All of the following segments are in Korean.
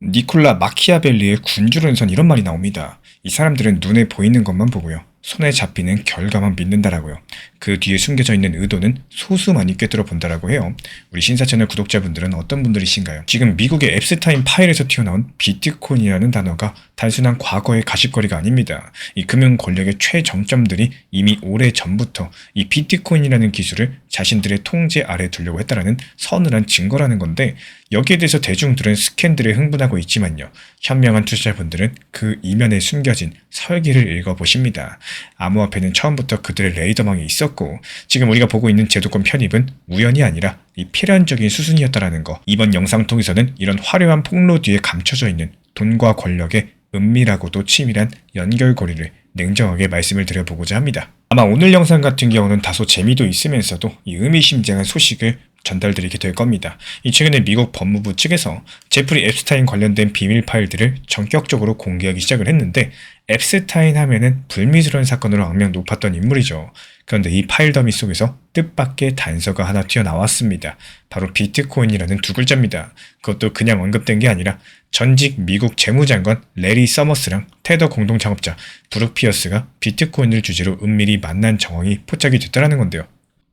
니콜라 마키아벨리의 군주론선 이런 말이 나옵니다. 이 사람들은 눈에 보이는 것만 보고요. 손에 잡히는 결과만 믿는다라고요. 그 뒤에 숨겨져 있는 의도는 소수만이 꿰뚫어 본다라고 해요. 우리 신사채널 구독자분들은 어떤 분들이신가요? 지금 미국의 앱스타인 파일에서 튀어나온 비트코인이라는 단어가 단순한 과거의 가십거리가 아닙니다. 이 금융 권력의 최정점들이 이미 오래전부터 이 비트코인이라는 기술을 자신들의 통제 아래 두려고 했다라는 서늘한 증거라는 건데, 여기에 대해서 대중들은 스캔들에 흥분하고 있지만요. 현명한 투자자분들은 그 이면에 숨겨진 설계를 읽어보십니다. 암호화폐는 처음부터 그들의 레이더망에 있었고, 지금 우리가 보고 있는 제도권 편입은 우연이 아니라 이 필연적인 수순이었다라는 거. 이번 영상 통해서는 이런 화려한 폭로 뒤에 감춰져 있는 돈과 권력의 은밀하고도 치밀한 연결고리를 냉정하게 말씀을 드려보고자 합니다. 아마 오늘 영상 같은 경우는 다소 재미도 있으면서도 이 의미심장한 소식을 전달드리게 될 겁니다. 이 최근에 미국 법무부 측에서 제프리 앱스타인 관련된 비밀 파일들을 전격적으로 공개하기 시작을 했는데, 앱스타인 하면은 불미스러운 사건으로 악명 높았던 인물이죠. 그런데 이 파일 더미 속에서 뜻밖의 단서가 하나 튀어나왔습니다. 바로 비트코인이라는 두 글자입니다. 그것도 그냥 언급된 게 아니라 전직 미국 재무장관 레리 서머스랑 테더 공동 창업자 브룩 피어스가 비트코인을 주제로 은밀히 만난 정황이 포착이 됐다는 건데요.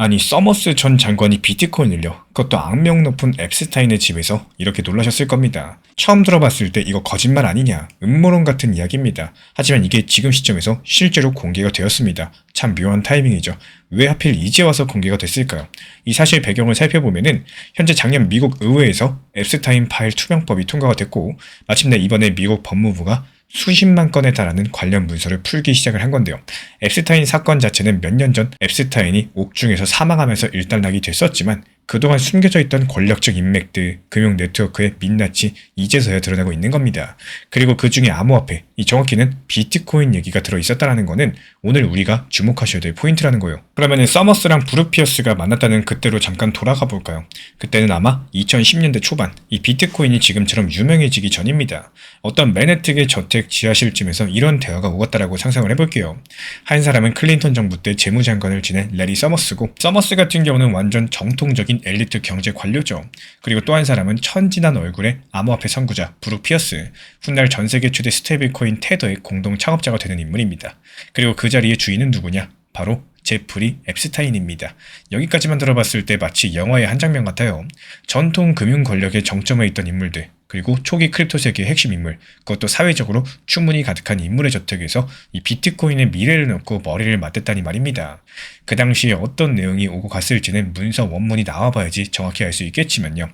아니, 서머스 전 장관이 비트코인을요? 그것도 악명 높은 앱스타인의 집에서? 이렇게 놀라셨을 겁니다. 처음 들어봤을 때 이거 거짓말 아니냐, 음모론 같은 이야기입니다. 하지만 이게 지금 시점에서 실제로 공개가 되었습니다. 참 묘한 타이밍이죠. 왜 하필 이제 와서 공개가 됐을까요? 이 사실 배경을 살펴보면은 현재 작년 미국 의회에서 앱스타인 파일 투명법이 통과가 됐고, 마침내 이번에 미국 법무부가 수십만 건에 달하는 관련 문서를 풀기 시작을 한 건데요. 앱스타인 사건 자체는 몇 년 전 앱스타인이 옥중에서 사망하면서 일단락이 됐었지만, 그동안 숨겨져 있던 권력적 인맥들, 금융 네트워크의 민낯이 이제서야 드러나고 있는 겁니다. 그리고 그 중에 암호화폐, 이 정확히는 비트코인 얘기가 들어있었다는 거는 오늘 우리가 주목하셔야 될 포인트라는 거예요. 그러면 서머스랑 브룩 피어스가 만났다는 그때로 잠깐 돌아가 볼까요? 그때는 아마 2010년대 초반, 이 비트코인이 지금처럼 유명해지기 전입니다. 어떤 맨해튼의 저택 지하실쯤에서 이런 대화가 오갔다라고 상상을 해볼게요. 한 사람은 클린턴 정부 때 재무장관을 지낸 레리 서머스고, 서머스 같은 경우는 완전 정통적인 엘리트 경제 관료죠. 그리고 또 한 사람은 천진한 얼굴의 암호화폐 선구자 브룩 피어스, 훗날 전세계 최대 스테이블코인 테더의 공동 창업자가 되는 인물입니다. 그리고 그 자리의 주인은 누구냐? 바로 제프리 앱스타인입니다. 여기까지만 들어봤을 때 마치 영화의 한 장면 같아요. 전통 금융 권력의 정점에 있던 인물들, 그리고 초기 크립토 세계의 핵심 인물, 그것도 사회적으로 추문이 가득한 인물의 저택에서 이 비트코인의 미래를 놓고 머리를 맞댔다니 말입니다. 그 당시에 어떤 내용이 오고 갔을지는 문서 원문이 나와봐야지 정확히 알 수 있겠지만요.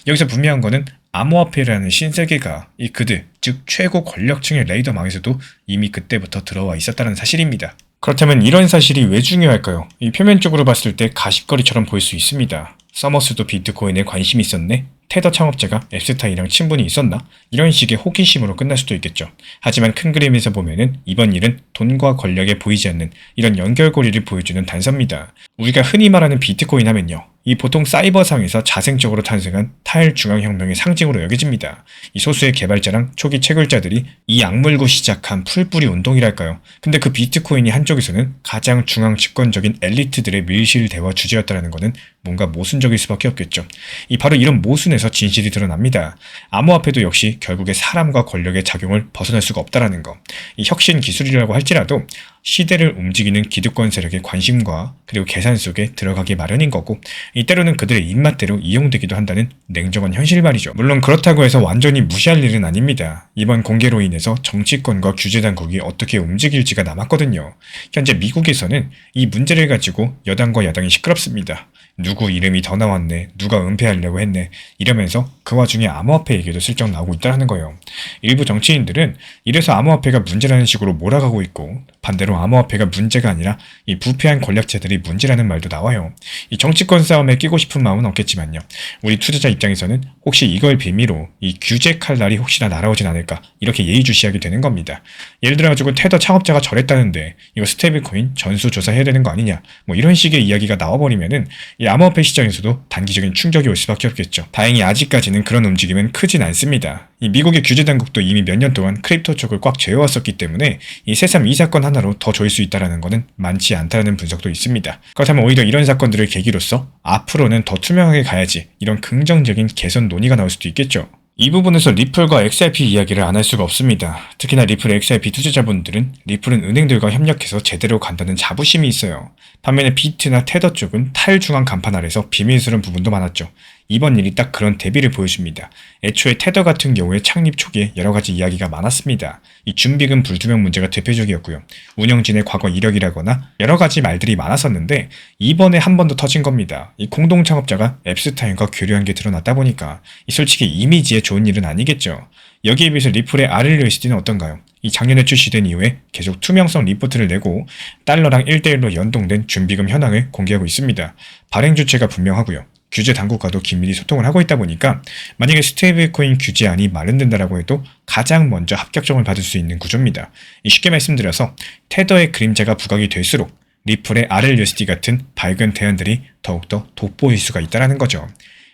여기서 분명한 거는 암호화폐라는 신세계가 이 그들, 즉 최고 권력층의 레이더망에서도 이미 그때부터 들어와 있었다는 사실입니다. 그렇다면 이런 사실이 왜 중요할까요? 이 표면적으로 봤을 때 가십거리처럼 보일 수 있습니다. 서머스도 비트코인에 관심이 있었네? 테더 창업자가 앱스타인이랑 친분이 있었나? 이런 식의 호기심으로 끝날 수도 있겠죠. 하지만 큰 그림에서 보면은 이번 일은 돈과 권력에 보이지 않는 이런 연결고리를 보여주는 단서입니다. 우리가 흔히 말하는 비트코인 하면요, 이 보통 사이버상에서 자생적으로 탄생한 탈중앙혁명의 상징으로 여겨집니다. 이 소수의 개발자랑 초기 채굴자들이 이 악물고 시작한 풀뿌리 운동이랄까요. 근데 그 비트코인이 한쪽에서는 가장 중앙 집권적인 엘리트들의 밀실대화 주제였다는 것은 뭔가 모순적일 수밖에 없겠죠. 이 바로 이런 모순에서 진실이 드러납니다. 암호화폐도 역시 결국에 사람과 권력의 작용을 벗어날 수가 없다는 거. 이 혁신 기술이라고 할지라도 시대를 움직이는 기득권 세력의 관심과 그리고 계산 속에 들어가기 마련인 거고, 이때로는 그들의 입맛대로 이용되기도 한다는 냉정한 현실 말이죠. 물론 그렇다고 해서 완전히 무시할 일은 아닙니다. 이번 공개로 인해서 정치권과 규제당국이 어떻게 움직일지가 남았거든요. 현재 미국에서는 이 문제를 가지고 여당과 야당이 시끄럽습니다. 누구 이름이 더 나왔네, 누가 은폐하려고 했네, 이러면서 그 와중에 암호화폐 얘기도 슬쩍 나오고 있다는 거예요. 일부 정치인들은 이래서 암호화폐가 문제라는 식으로 몰아가고 있고, 반대로 암호화폐가 문제가 아니라 이 부패한 권력자들이 문제라는 말도 나와요. 이 정치권 싸움에 끼고 싶은 마음은 없겠지만요, 우리 투자자 입장에서는 혹시 이걸 빌미로 이 규제 칼날이 혹시나 날아오진 않을까, 이렇게 예의주시하게 되는 겁니다. 예를 들어가지고 테더 창업자가 저랬다는데 이거 스테이블코인 전수조사해야 되는 거 아니냐, 뭐 이런 식의 이야기가 나와버리면은 이 암호화폐 시장에서도 단기적인 충격이 올 수밖에 없겠죠. 다행히 아직까지는 그런 움직임은 크진 않습니다. 이 미국의 규제당국도 이미 몇 년 동안 크립토 쪽을 꽉 쥐어왔었기 때문에 이 새삼 이 사건 하나로 더 조일 수 있다는 것은 많지 않다는 분석도 있습니다. 그렇다면 오히려 이런 사건들을 계기로서 앞으로는 더 투명하게 가야지, 이런 긍정적인 개선 논의가 나올 수도 있겠죠. 이 부분에서 리플과 XRP 이야기를 안 할 수가 없습니다. 특히나 리플 XRP 투자자분들은 리플은 은행들과 협력해서 제대로 간다는 자부심이 있어요. 반면에 비트나 테더 쪽은 탈중앙 간판 아래서 비밀스러운 부분도 많았죠. 이번 일이 딱 그런 대비를 보여줍니다. 애초에 테더 같은 경우에 창립 초기에 여러 가지 이야기가 많았습니다. 이 준비금 불투명 문제가 대표적이었고요. 운영진의 과거 이력이라거나 여러 가지 말들이 많았었는데 이번에 한 번 더 터진 겁니다. 이 공동 창업자가 앱스타인과 교류한 게 드러났다 보니까 솔직히 이미지에 좋은 일은 아니겠죠. 여기에 비해서 리플의 RLUSD는 어떤가요? 이 작년에 출시된 이후에 계속 투명성 리포트를 내고 달러랑 1대1로 연동된 준비금 현황을 공개하고 있습니다. 발행 주체가 분명하고요. 규제 당국과도 긴밀히 소통을 하고 있다 보니까 만약에 스테이블코인 규제안이 마련된다라고 해도 가장 먼저 합격점을 받을 수 있는 구조입니다. 쉽게 말씀드려서 테더의 그림자가 부각이 될수록 리플의 RLUSD 같은 밝은 대안들이 더욱더 돋보일 수가 있다는 거죠.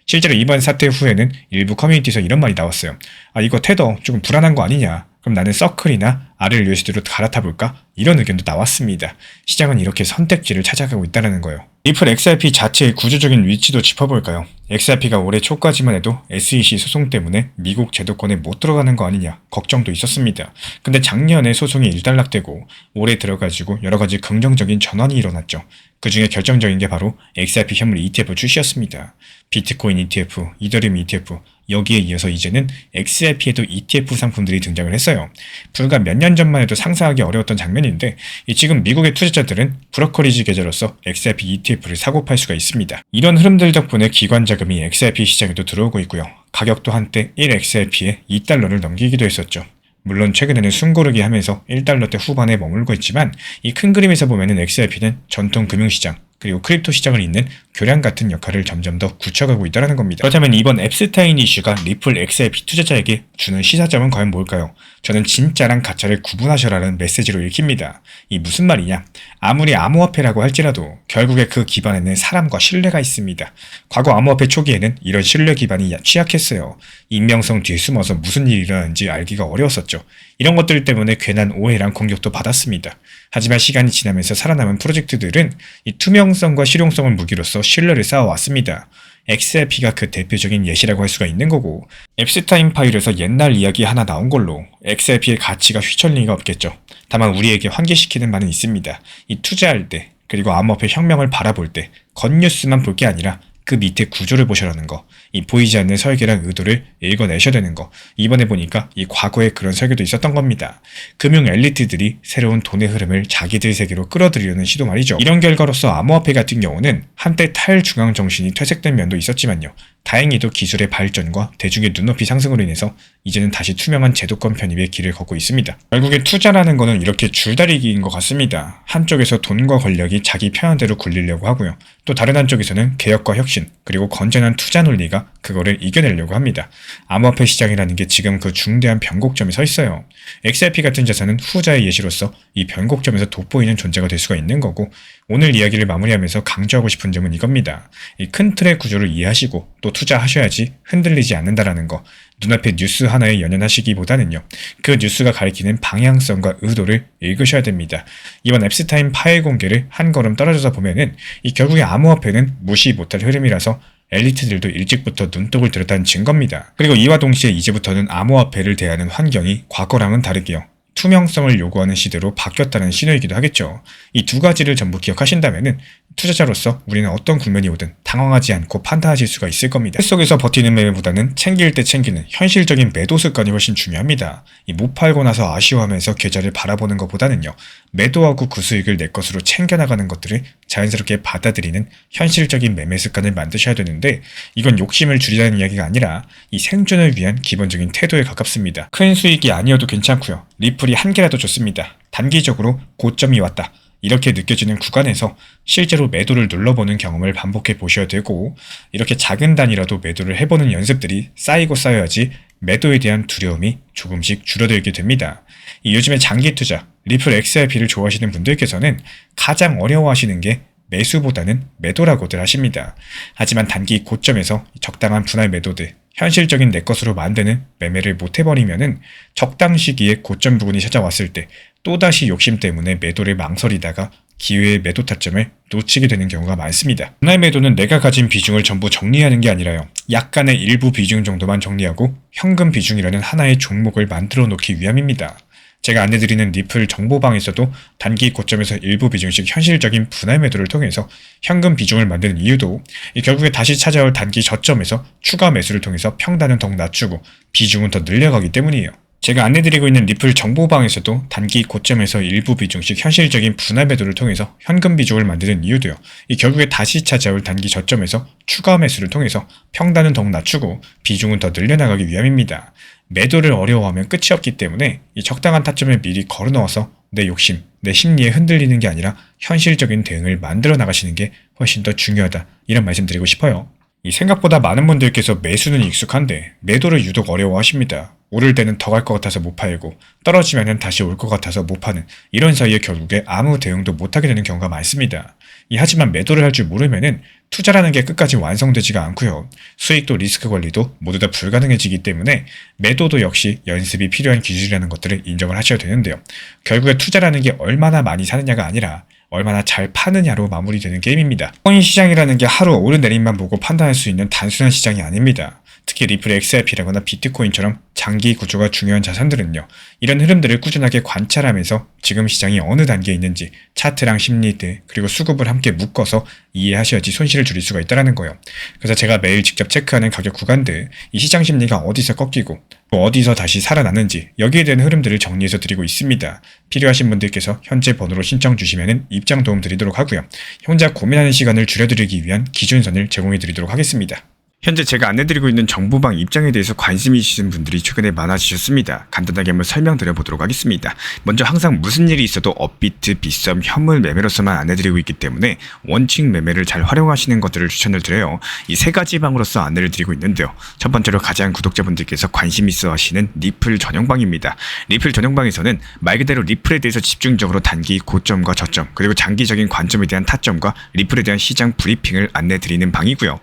실제로 이번 사태 후에는 일부 커뮤니티에서 이런 말이 나왔어요. 이거 테더 조금 불안한 거 아니냐? 그럼 나는 서클이나 RLUSD로 갈아타볼까? 이런 의견도 나왔습니다. 시장은 이렇게 선택지를 찾아가고 있다는 거예요. 리플 XRP 자체의 구조적인 위치도 짚어볼까요? XRP가 올해 초까지만 해도 SEC 소송 때문에 미국 제도권에 못 들어가는 거 아니냐 걱정도 있었습니다. 근데 작년에 소송이 일단락되고 올해 들어가지고 여러 가지 긍정적인 전환이 일어났죠. 그 중에 결정적인 게 바로 XRP 현물 ETF 출시였습니다. 비트코인 ETF, 이더리움 ETF, 여기에 이어서 이제는 XRP에도 ETF 상품들이 등장을 했어요. 불과 몇 년 전만 해도 상상하기 어려웠던 장면인데 지금 미국의 투자자들은 브로커리지 계좌로서 XRP ETF를 사고 팔 수가 있습니다. 이런 흐름들 덕분에 기관 자금이 XRP 시장에도 들어오고 있고요. 가격도 한때 1XRP에 2달러를 넘기기도 했었죠. 물론 최근에는 숨고르기 하면서 1달러대 후반에 머물고 있지만 이 큰 그림에서 보면은 XRP는 전통 금융시장 그리고 크립토 시장을 잇는 교량 같은 역할을 점점 더 굳혀가고 있다는 겁니다. 그렇다면 이번 앱스타인 이슈가 리플 XRP 투자자에게 주는 시사점은 과연 뭘까요? 저는 진짜랑 가짜를 구분하셔라는 메시지로 읽힙니다. 이 무슨 말이냐? 아무리 암호화폐라고 할지라도 결국에 그 기반에는 사람과 신뢰가 있습니다. 과거 암호화폐 초기에는 이런 신뢰 기반이 취약했어요. 익명성 뒤에 숨어서 무슨 일이 일어나는지 알기가 어려웠었죠. 이런 것들 때문에 괜한 오해랑 공격도 받았습니다. 하지만 시간이 지나면서 살아남은 프로젝트들은 이 투명성과 실용성을 무기로서 신뢰를 쌓아왔습니다. XRP가 그 대표적인 예시라고 할 수가 있는 거고 앱스타인 파일에서 옛날 이야기 하나 나온 걸로 XRP의 가치가 휘청일 리가 없겠죠. 다만 우리에게 환기시키는 바는 있습니다. 이 투자할 때 그리고 암호화폐 혁명을 바라볼 때 겉뉴스만 볼 게 아니라 그 밑에 구조를 보셔라는 거, 이 보이지 않는 설계랑 의도를 읽어내셔야 되는 거. 이번에 보니까 이 과거에 그런 설계도 있었던 겁니다. 금융 엘리트들이 새로운 돈의 흐름을 자기들 세계로 끌어들이려는 시도 말이죠. 이런 결과로서 암호화폐 같은 경우는 한때 탈중앙 정신이 퇴색된 면도 있었지만요. 다행히도 기술의 발전과 대중의 눈높이 상승으로 인해서 이제는 다시 투명한 제도권 편입의 길을 걷고 있습니다. 결국에 투자라는 거는 이렇게 줄다리기인 것 같습니다. 한쪽에서 돈과 권력이 자기 편한 대로 굴리려고 하고요. 또 다른 한쪽에서는 개혁과 혁신 그리고 건전한 투자 논리가 그거를 이겨내려고 합니다. 암호화폐 시장이라는 게 지금 그 중대한 변곡점에 서 있어요. XRP 같은 자산은 후자의 예시로서 이 변곡점에서 돋보이는 존재가 될 수가 있는 거고 오늘 이야기를 마무리하면서 강조하고 싶은 점은 이겁니다. 이 큰 틀의 구조를 이해하시고 또 투자하셔야지 흔들리지 않는다라는 거. 눈앞의 뉴스 하나에 연연하시기보다는요. 그 뉴스가 가리키는 방향성과 의도를 읽으셔야 됩니다. 이번 앱스타인 파일 공개를 한 걸음 떨어져서 보면은 이 결국에 암호화폐는 무시 못할 흐름이라서 엘리트들도 일찍부터 눈독을 들었다는 증거입니다. 그리고 이와 동시에 이제부터는 암호화폐를 대하는 환경이 과거랑은 다르게요. 투명성을 요구하는 시대로 바뀌었다는 신호이기도 하겠죠. 이 두 가지를 전부 기억하신다면은 투자자로서 우리는 어떤 국면이 오든 당황하지 않고 판단하실 수가 있을 겁니다. 그 속에서 버티는 매매보다는 챙길 때 챙기는 현실적인 매도 습관이 훨씬 중요합니다. 이 못 팔고 나서 아쉬워하면서 계좌를 바라보는 것보다는요. 매도하고 그 수익을 내 것으로 챙겨나가는 것들을 자연스럽게 받아들이는 현실적인 매매 습관을 만드셔야 되는데 이건 욕심을 줄이자는 이야기가 아니라 이 생존을 위한 기본적인 태도에 가깝습니다. 큰 수익이 아니어도 괜찮고요. 리플이 한 개라도 좋습니다. 단기적으로 고점이 왔다. 이렇게 느껴지는 구간에서 실제로 매도를 눌러보는 경험을 반복해 보셔야 되고 이렇게 작은 단위라도 매도를 해보는 연습들이 쌓이고 쌓여야지 매도에 대한 두려움이 조금씩 줄어들게 됩니다. 요즘에 장기 투자, 리플 XRP를 좋아하시는 분들께서는 가장 어려워하시는 게 매수보다는 매도라고들 하십니다. 하지만 단기 고점에서 적당한 분할 매도들, 현실적인 내 것으로 만드는 매매를 못해버리면은 적당 시기에 고점 부근이 찾아왔을 때 또다시 욕심 때문에 매도를 망설이다가 기회의 매도 타점을 놓치게 되는 경우가 많습니다. 분할 매도는 내가 가진 비중을 전부 정리하는 게 아니라요. 약간의 일부 비중 정도만 정리하고 현금 비중이라는 하나의 종목을 만들어 놓기 위함입니다. 제가 안내드리는 리플 정보방에서도 단기 고점에서 일부 비중씩 현실적인 분할 매도를 통해서 현금 비중을 만드는 이유도 결국에 다시 찾아올 단기 저점에서 추가 매수를 통해서 평단은 더욱 낮추고 비중은 더 늘려가기 때문이에요. 제가 안내드리고 있는 리플 정보방에서도 단기 고점에서 일부 비중씩 현실적인 분할 매도를 통해서 현금 비중을 만드는 이유도요. 결국에 다시 찾아올 단기 저점에서 추가 매수를 통해서 평단은 더욱 낮추고 비중은 더 늘려나가기 위함입니다. 매도를 어려워하면 끝이 없기 때문에 이 적당한 타점을 미리 걸어 넣어서 내 욕심, 내 심리에 흔들리는 게 아니라 현실적인 대응을 만들어 나가시는 게 훨씬 더 중요하다. 이런 말씀 드리고 싶어요. 이 생각보다 많은 분들께서 매수는 익숙한데 매도를 유독 어려워하십니다. 오를 때는 더 갈 것 같아서 못 팔고 떨어지면 다시 올 것 같아서 못 파는 이런 사이에 결국에 아무 대응도 못하게 되는 경우가 많습니다. 하지만 매도를 할 줄 모르면은 투자라는 게 끝까지 완성되지가 않고요. 수익도 리스크 관리도 모두 다 불가능해지기 때문에 매도도 역시 연습이 필요한 기술이라는 것들을 인정을 하셔야 되는데요. 결국에 투자라는 게 얼마나 많이 사느냐가 아니라 얼마나 잘 파느냐로 마무리되는 게임입니다. 코인 시장이라는 게 하루 오르내림만 보고 판단할 수 있는 단순한 시장이 아닙니다. 특히 리플 XRP라거나 비트코인처럼 장기 구조가 중요한 자산들은요. 이런 흐름들을 꾸준하게 관찰하면서 지금 시장이 어느 단계에 있는지 차트랑 심리들 그리고 수급을 함께 묶어서 이해하셔야지 손실을 줄일 수가 있다는 거예요. 그래서 제가 매일 직접 체크하는 가격 구간들, 이 시장 심리가 어디서 꺾이고 또 어디서 다시 살아나는지 여기에 대한 흐름들을 정리해서 드리고 있습니다. 필요하신 분들께서 현재 번호로 신청 주시면 입장 도움 드리도록 하고요. 혼자 고민하는 시간을 줄여드리기 위한 기준선을 제공해 드리도록 하겠습니다. 현재 제가 안내드리고 있는 정보방 입장에 대해서 관심이 있으신 분들이 최근에 많아지셨습니다. 간단하게 한번 설명드려보도록 하겠습니다. 먼저 항상 무슨 일이 있어도 업비트, 빗썸, 현물 매매로서만 안내드리고 있기 때문에 원칙 매매를 잘 활용하시는 것들을 추천을 드려요. 이 세 가지 방으로서 안내를 드리고 있는데요. 첫 번째로 가장 구독자분들께서 관심 있어 하시는 리플 전용방입니다. 리플 전용방에서는 말 그대로 리플에 대해서 집중적으로 단기 고점과 저점 그리고 장기적인 관점에 대한 타점과 리플에 대한 시장 브리핑을 안내드리는 방이고요.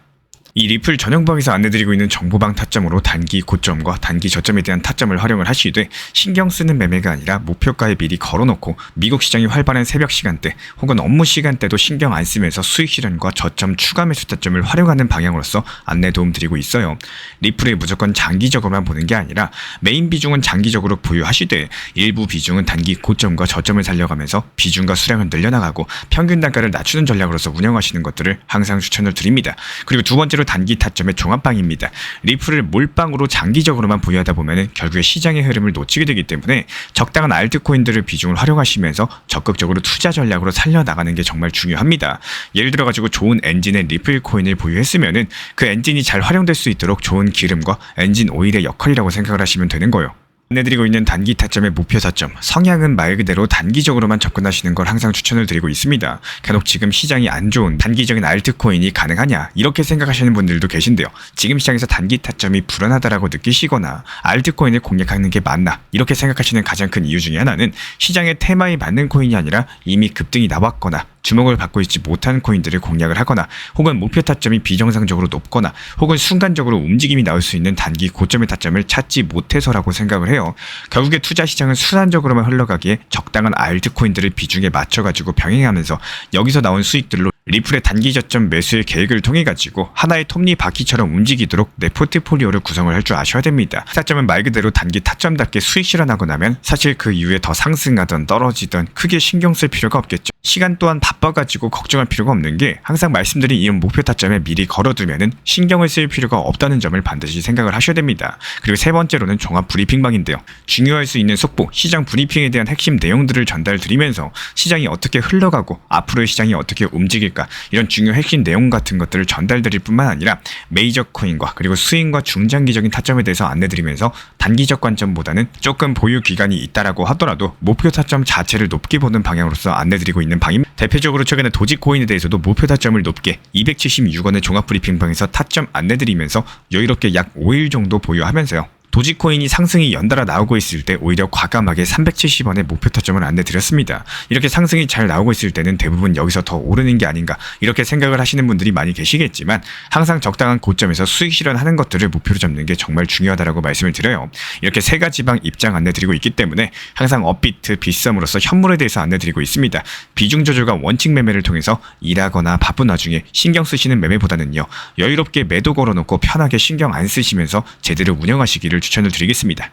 이 리플 전용방에서 안내드리고 있는 정보방 타점으로 단기 고점과 단기 저점에 대한 타점을 활용을 하시되 신경 쓰는 매매가 아니라 목표가에 미리 걸어놓고 미국 시장이 활발한 새벽 시간대 혹은 업무 시간대도 신경 안 쓰면서 수익 실현과 저점 추가 매수 타점을 활용하는 방향으로서 안내 도움 드리고 있어요. 리플에 무조건 장기적으로만 보는 게 아니라 메인 비중은 장기적으로 보유하시되 일부 비중은 단기 고점과 저점을 살려가면서 비중과 수량을 늘려나가고 평균 단가를 낮추는 전략으로서 운영하시는 것들을 항상 추천을 드립니다. 그리고 두 번째로 단기 타점의 종합방입니다. 리플을 몰빵으로 장기적으로만 보유하다 보면 결국에 시장의 흐름을 놓치게 되기 때문에 적당한 알트코인들을 비중을 활용하시면서 적극적으로 투자 전략으로 살려나가는 게 정말 중요합니다. 예를 들어가지고 좋은 엔진의 리플 코인을 보유했으면 그 엔진이 잘 활용될 수 있도록 좋은 기름과 엔진 오일의 역할이라고 생각을 하시면 되는 거예요. 안내드리고 있는 단기 타점의 목표 타점, 성향은 말 그대로 단기적으로만 접근하시는 걸 항상 추천을 드리고 있습니다. 간혹 지금 시장이 안 좋은 단기적인 알트코인이 가능하냐 이렇게 생각하시는 분들도 계신데요. 지금 시장에서 단기 타점이 불안하다라고 느끼시거나 알트코인을 공략하는 게 맞나 이렇게 생각하시는 가장 큰 이유 중에 하나는 시장의 테마에 맞는 코인이 아니라 이미 급등이 나왔거나 주목을 받고 있지 못한 코인들을 공략을 하거나 혹은 목표 타점이 비정상적으로 높거나 혹은 순간적으로 움직임이 나올 수 있는 단기 고점의 타점을 찾지 못해서라고 생각을 해요. 결국에 투자 시장은 순환적으로만 흘러가기에 적당한 알트코인들을 비중에 맞춰가지고 병행하면서 여기서 나온 수익들로 리플의 단기 저점 매수의 계획을 통해 가지고 하나의 톱니바퀴처럼 움직이도록 내 포트폴리오를 구성을 할 줄 아셔야 됩니다. 타점은 말 그대로 단기 타점답게 수익 실현하고 나면 사실 그 이후에 더 상승하던 떨어지던 크게 신경 쓸 필요가 없겠죠. 시간 또한 바빠가지고 걱정할 필요가 없는 게 항상 말씀드린 이런 목표 타점에 미리 걸어두면은 신경을 쓸 필요가 없다는 점을 반드시 생각을 하셔야 됩니다. 그리고 세 번째로는 종합 브리핑방인데요. 중요할 수 있는 속보, 시장 브리핑에 대한 핵심 내용들을 전달드리면서 시장이 어떻게 흘러가고 앞으로의 시장이 어떻게 움직일까 이런 중요 핵심 내용 같은 것들을 전달드릴 뿐만 아니라 메이저 코인과 그리고 스윙과 중장기적인 타점에 대해서 안내드리면서 단기적 관점보다는 조금 보유 기간이 있다라고 하더라도 목표 타점 자체를 높게 보는 방향으로서 안내드리고 있는 방입니다. 대표적으로 최근에 도지코인에 대해서도 목표 타점을 높게 276원의 종합 브리핑방에서 타점 안내드리면서 여유롭게 약 5일 정도 보유하면서요. 도지코인이 상승이 연달아 나오고 있을 때 오히려 과감하게 370원의 목표 타점을 안내드렸습니다. 이렇게 상승이 잘 나오고 있을 때는 대부분 여기서 더 오르는 게 아닌가 이렇게 생각을 하시는 분들이 많이 계시겠지만 항상 적당한 고점에서 수익 실현하는 것들을 목표로 잡는 게 정말 중요하다고 말씀을 드려요. 이렇게 세 가지 방 입장 안내드리고 있기 때문에 항상 업비트, 빗썸으로서 현물에 대해서 안내드리고 있습니다. 비중 조절과 원칙 매매를 통해서 일하거나 바쁜 와중에 신경 쓰시는 매매보다는요, 여유롭게 매도 걸어놓고 편하게 신경 안 쓰시면서 제대로 운영하시기를 추천을 드리겠습니다.